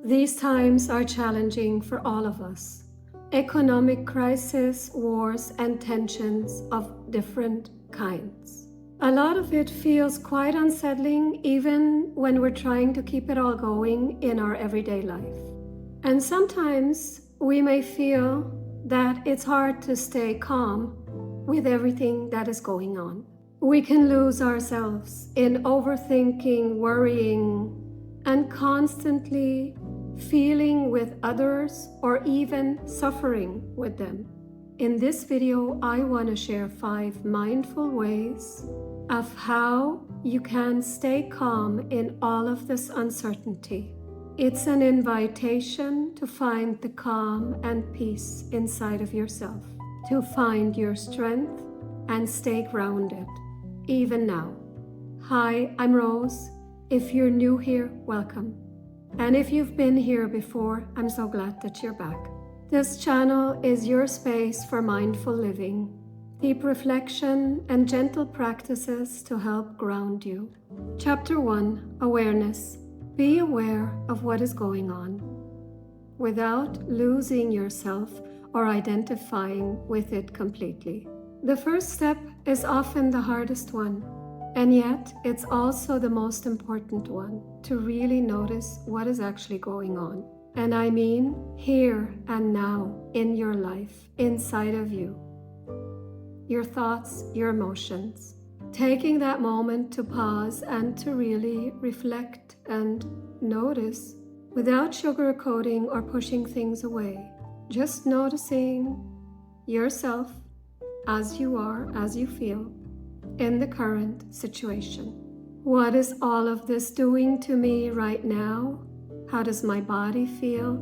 These times are challenging for all of us. Economic crisis, wars, and tensions of different kinds. A lot of it feels quite unsettling even when we're trying to keep it all going in our everyday life. And sometimes we may feel that it's hard to stay calm with everything that is going on. We can lose ourselves in overthinking, worrying, and constantly feeling with others or even suffering with them. In this video, I want to share 5 mindful ways of how you can stay calm in all of this uncertainty. It's an invitation to find the calm and peace inside of yourself, to find your strength and stay grounded, even now. Hi, I'm Rose. If you're new here, welcome. And if you've been here before, I'm so glad that you're back. This channel is your space for mindful living, deep reflection, and gentle practices to help ground you. Chapter 1, Awareness. Be aware of what is going on without losing yourself or identifying with it completely. The first step is often the hardest one, and yet it's also the most important one, to really notice what is actually going on. And I mean here and now in your life, inside of you. Your thoughts, your emotions. Taking that moment to pause and to really reflect and notice without sugarcoating or pushing things away. Just noticing yourself as you are, as you feel in the current situation. What is all of this doing to me right now? How does my body feel?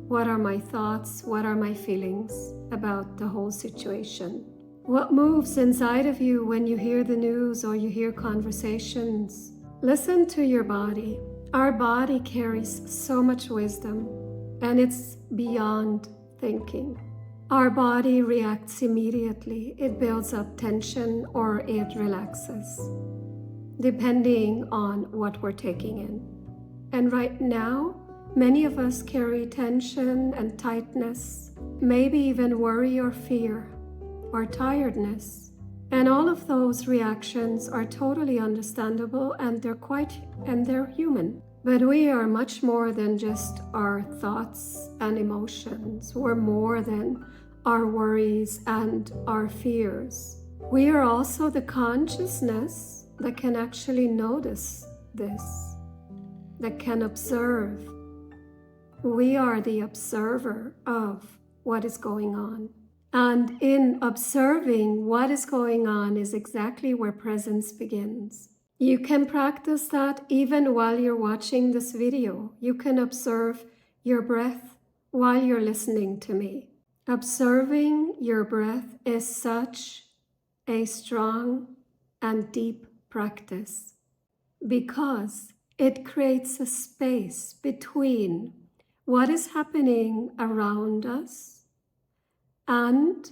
What are my thoughts? What are my feelings about the whole situation? What moves inside of you when you hear the news or you hear conversations? Listen to your body. Our body carries so much wisdom, and it's beyond thinking. Our body reacts immediately. It builds up tension or it relaxes, depending on what we're taking in. And right now, many of us carry tension and tightness, maybe even worry or fear or tiredness. And all of those reactions are totally understandable, and they're human. But we are much more than just our thoughts and emotions. We're more than our worries and our fears. We are also the consciousness that can actually notice this, that can observe. We are the observer of what is going on. And in observing what is going on is exactly where presence begins. You can practice that even while you're watching this video. You can observe your breath while you're listening to me. Observing your breath is such a strong and deep practice because it creates a space between what is happening around us and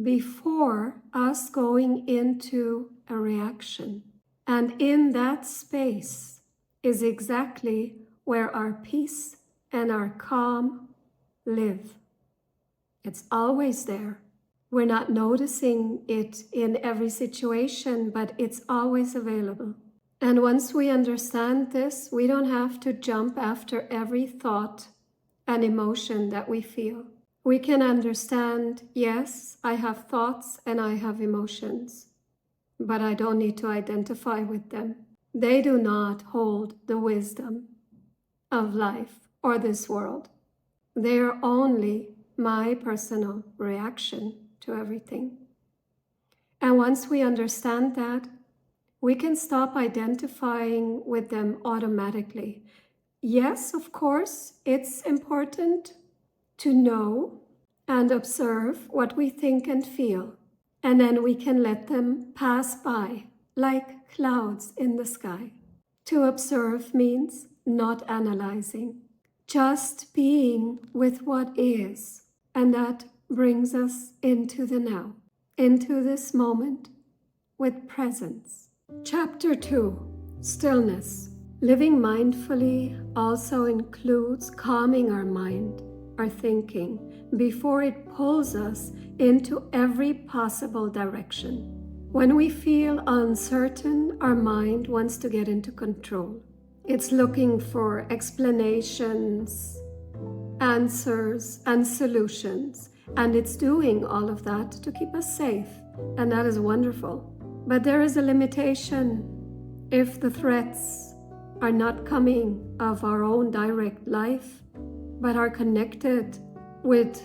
before us going into a reaction. And in that space is exactly where our peace and our calm live. It's always there. We're not noticing it in every situation, but it's always available. And once we understand this, we don't have to jump after every thought and emotion that we feel. We can understand, yes, I have thoughts and I have emotions, but I don't need to identify with them. They do not hold the wisdom of life or this world. They are only my personal reaction to everything. And once we understand that, we can stop identifying with them automatically. Yes, of course, it's important to know and observe what we think and feel, and then we can let them pass by like clouds in the sky. To observe means not analyzing, just being with what is, and that brings us into the now, into this moment with presence. Chapter 2, Stillness. Living mindfully also includes calming our mind, our thinking, before it pulls us into every possible direction. When we feel uncertain, our mind wants to get into control. It's looking for explanations, answers, and solutions, and it's doing all of that to keep us safe, and that is wonderful. But there is a limitation. If the threats are not coming of our own direct life, but are connected with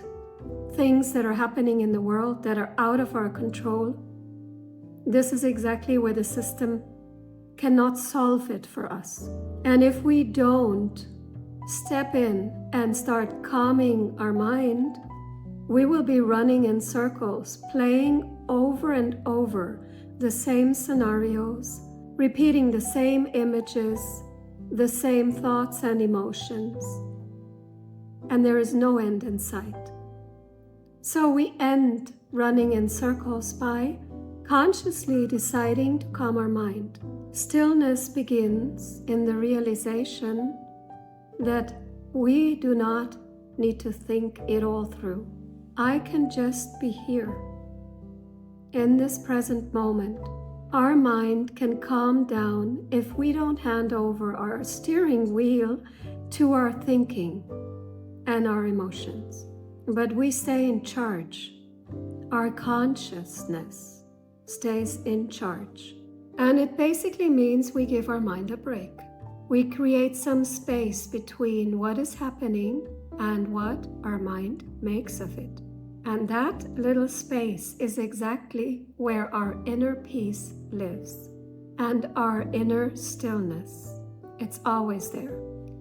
things that are happening in the world that are out of our control, this is exactly where the system cannot solve it for us. And if we don't step in and start calming our mind, we will be running in circles, playing over and over the same scenarios, repeating the same images, the same thoughts and emotions, and there is no end in sight. So we end running in circles by consciously deciding to calm our mind. Stillness begins in the realization that we do not need to think it all through. I can just be here. In this present moment, our mind can calm down if we don't hand over our steering wheel to our thinking and our emotions. But we stay in charge. Our consciousness stays in charge. And it basically means we give our mind a break. We create some space between what is happening and what our mind makes of it. And that little space is exactly where our inner peace lives and our inner stillness. It's always there.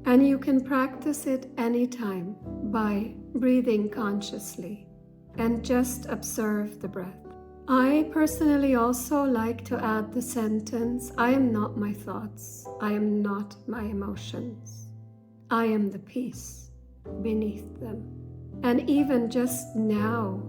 And you can practice it anytime by breathing consciously and just observe the breath. I personally also like to add the sentence, I am not my thoughts, I am not my emotions, I am the peace beneath them. And even just now,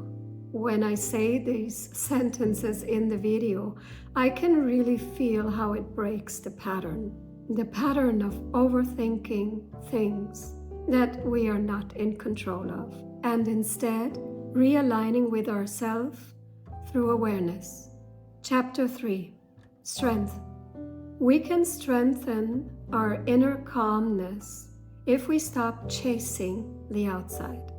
when I say these sentences in the video, I can really feel how it breaks the pattern of overthinking things that we are not in control of, and instead realigning with ourselves through awareness. Chapter 3, Strength. We can strengthen our inner calmness if we stop chasing the outside.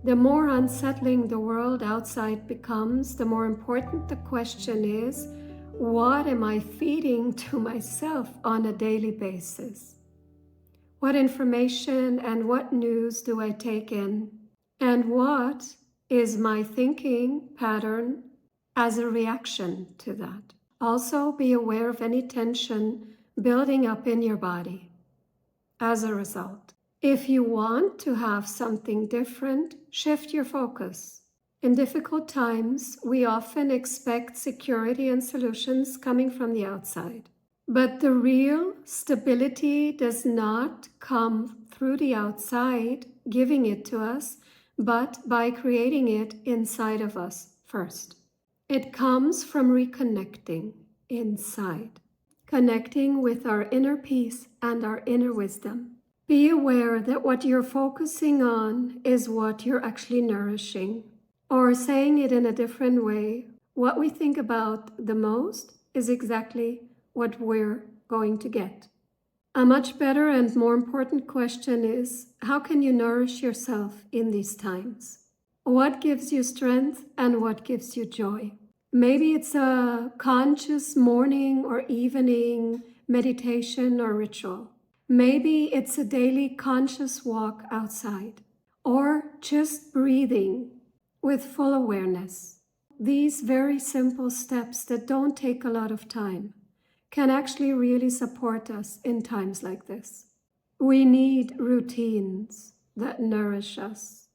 The more unsettling the world outside becomes, the more important the question is, what am I feeding to myself on a daily basis? What information and what news do I take in? And what is my thinking pattern as a reaction to that? Also, be aware of any tension building up in your body as a result. If you want to have something different, shift your focus. In difficult times, we often expect security and solutions coming from the outside. But the real stability does not come through the outside, giving it to us, but by creating it inside of us first. It comes from reconnecting inside, connecting with our inner peace and our inner wisdom. Be aware that what you're focusing on is what you're actually nourishing. Or saying it in a different way, what we think about the most is exactly what we're going to get. A much better and more important question is, how can you nourish yourself in these times? What gives you strength and what gives you joy? Maybe it's a conscious morning or evening meditation or ritual. Maybe it's a daily conscious walk outside, or just breathing with full awareness. These very simple steps that don't take a lot of time can actually really support us in times like this. We need routines that nourish us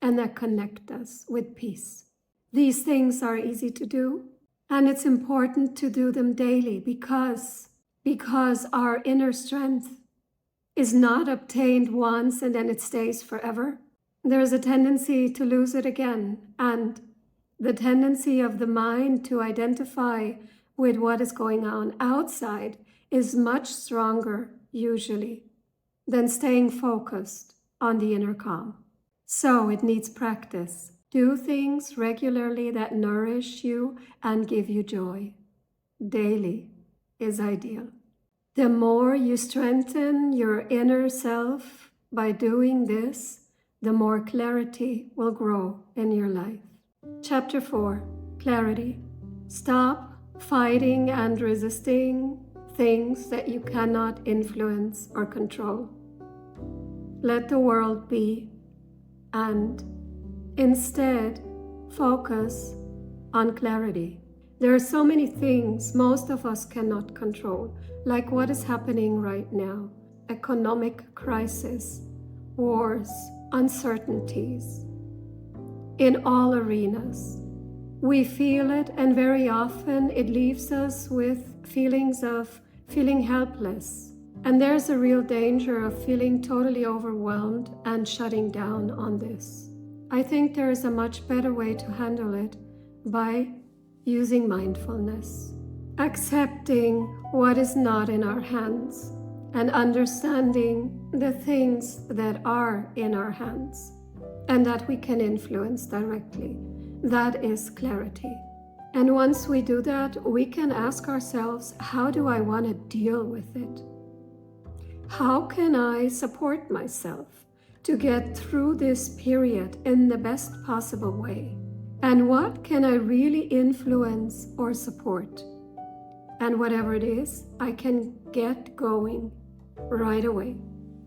and that connect us with peace. These things are easy to do, and it's important to do them daily because our inner strength is not obtained once and then it stays forever. There is a tendency to lose it again, and the tendency of the mind to identify with what is going on outside is much stronger usually, than staying focused on the inner calm. So it needs practice. Do things regularly that nourish you and give you joy. Daily is ideal. The more you strengthen your inner self by doing this, the more clarity will grow in your life. Chapter 4, Clarity. Stop fighting and resisting things that you cannot influence or control. Let the world be, and instead focus on clarity. There are so many things most of us cannot control, like what is happening right now: economic crisis, wars, uncertainties. In all arenas, we feel it, and very often it leaves us with feelings of feeling helpless. And there's a real danger of feeling totally overwhelmed and shutting down on this. I think there is a much better way to handle it by using mindfulness, accepting what is not in our hands, and understanding the things that are in our hands and that we can influence directly. That is clarity. And once we do that, we can ask ourselves, how do I want to deal with it? How can I support myself to get through this period in the best possible way? And what can I really influence or support? And whatever it is, I can get going right away.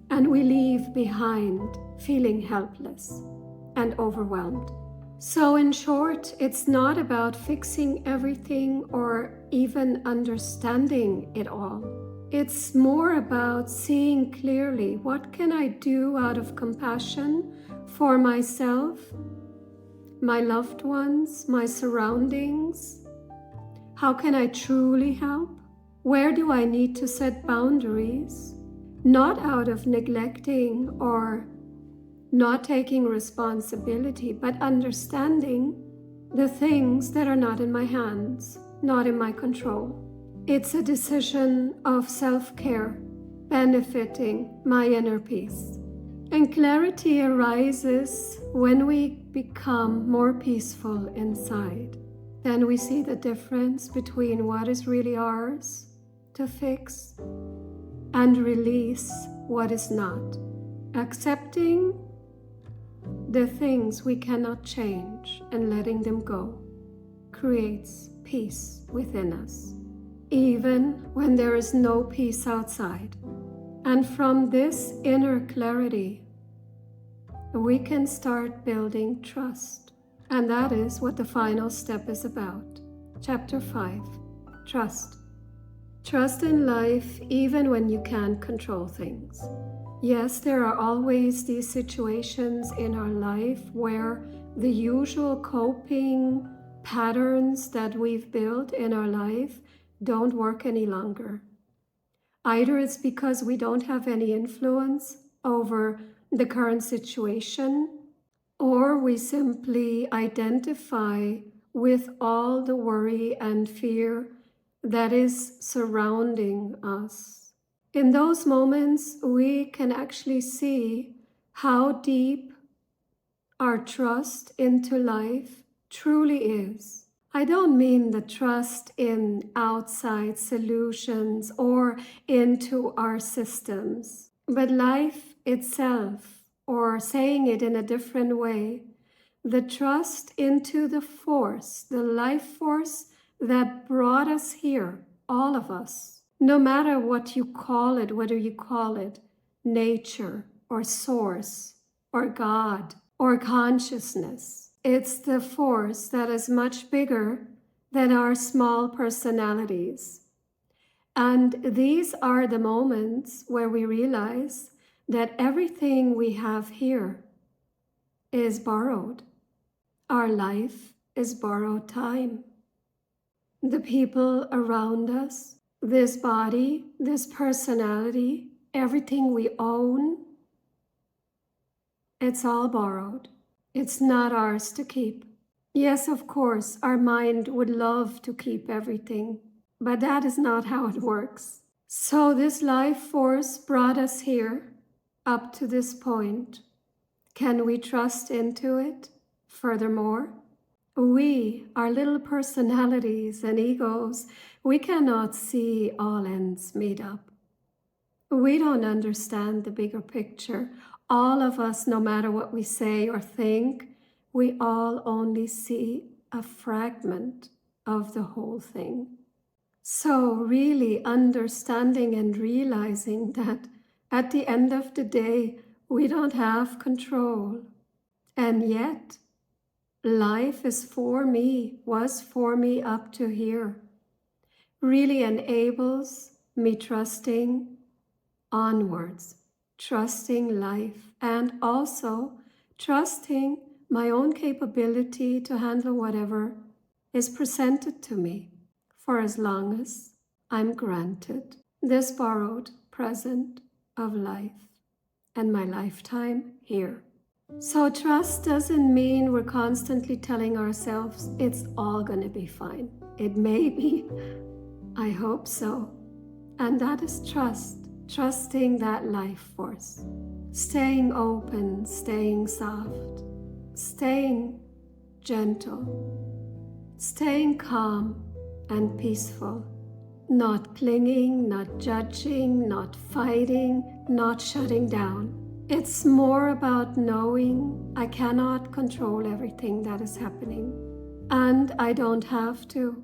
And we leave behind feeling helpless and overwhelmed. So in short, it's not about fixing everything or even understanding it all. It's more about seeing clearly, what can I do out of compassion for myself, my loved ones, my surroundings? How can I truly help? Where do I need to set boundaries? Not out of neglecting or not taking responsibility, but understanding the things that are not in my hands, not in my control. It's a decision of self-care, benefiting my inner peace. And clarity arises when we become more peaceful inside. Then we see the difference between what is really ours to fix and release what is not. Accepting the things we cannot change and letting them go creates peace within us, even when there is no peace outside. And from this inner clarity, we can start building trust. And that is what the final step is about. Chapter 5, Trust. Trust in life even when you can't control things. Yes, there are always these situations in our life where the usual coping patterns that we've built in our life don't work any longer. Either it's because we don't have any influence over the current situation, or we simply identify with all the worry and fear that is surrounding us. In those moments, we can actually see how deep our trust into life truly is. I don't mean the trust in outside solutions or into our systems, but life itself, or saying it in a different way, the trust into the force, the life force that brought us here, all of us. No matter what you call it, whether you call it nature or source or God or consciousness, it's the force that is much bigger than our small personalities. And these are the moments where we realize that everything we have here is borrowed. Our life is borrowed time. The people around us, this body, this personality, everything we own, it's all borrowed. It's not ours to keep. Yes, of course, our mind would love to keep everything, but that is not how it works. So this life force brought us here, up to this point. Can we trust into it? Furthermore, we, our little personalities and egos, we cannot see all ends meet up. We don't understand the bigger picture. All of us, no matter what we say or think, we all only see a fragment of the whole thing. So really understanding and realizing that at the end of the day, we don't have control. And yet, life is for me, was for me up to here. Really enables me trusting onwards, trusting life, and also trusting my own capability to handle whatever is presented to me, for as long as I'm granted this borrowed present of life and my lifetime here. So trust doesn't mean we're constantly telling ourselves it's all going to be fine. It may be. I hope so. And that is trust. Trusting that life force, staying open, staying soft, staying gentle, staying calm and peaceful, not clinging, not judging, not fighting, not shutting down. It's more about knowing I cannot control everything that is happening, and I don't have to,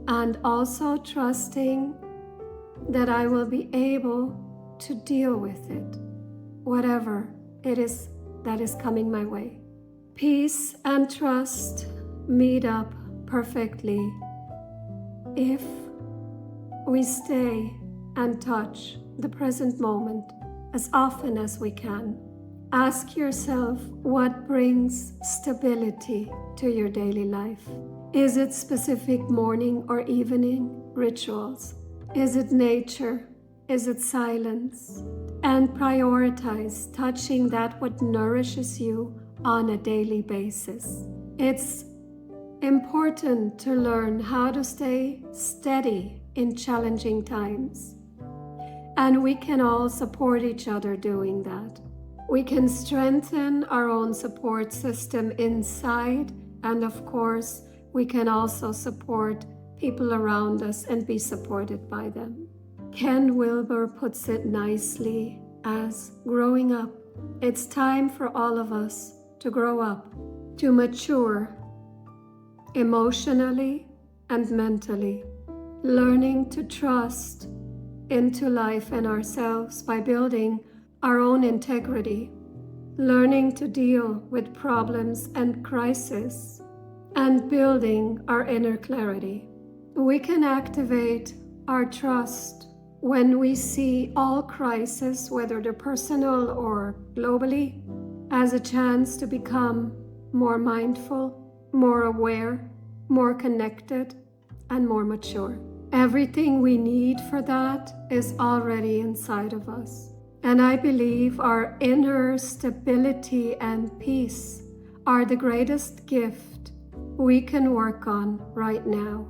and also trusting that I will be able to deal with it, whatever it is that is coming my way. Peace and trust meet up perfectly if we stay and touch the present moment as often as we can. Ask yourself what brings stability to your daily life. Is it specific morning or evening rituals? Is it nature? Is it silence? And prioritize touching that what nourishes you on a daily basis. It's important to learn how to stay steady in challenging times. And we can all support each other doing that. We can strengthen our own support system inside, and of course, we can also support people around us and be supported by them. Ken Wilber puts it nicely as growing up. It's time for all of us to grow up, to mature emotionally and mentally, learning to trust into life and ourselves by building our own integrity, learning to deal with problems and crises, and building our inner clarity. We can activate our trust when we see all crises, whether they're personal or globally, as a chance to become more mindful, more aware, more connected, and more mature. Everything we need for that is already inside of us. And I believe our inner stability and peace are the greatest gift we can work on right now,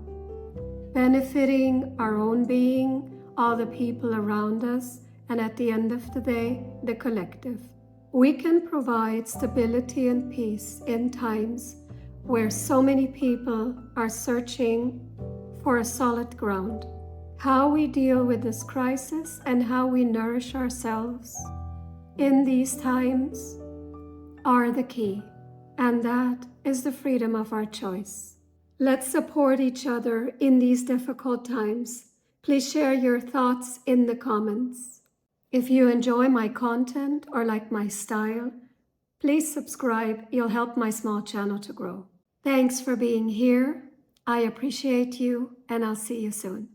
benefiting our own being, all the people around us, and at the end of the day, the collective. We can provide stability and peace in times where so many people are searching for a solid ground. How we deal with this crisis and how we nourish ourselves in these times are the key, and that is the freedom of our choice. Let's support each other in these difficult times. Please share your thoughts in the comments. If you enjoy my content or like my style, please subscribe. You'll help my small channel to grow. Thanks for being here. I appreciate you, and I'll see you soon.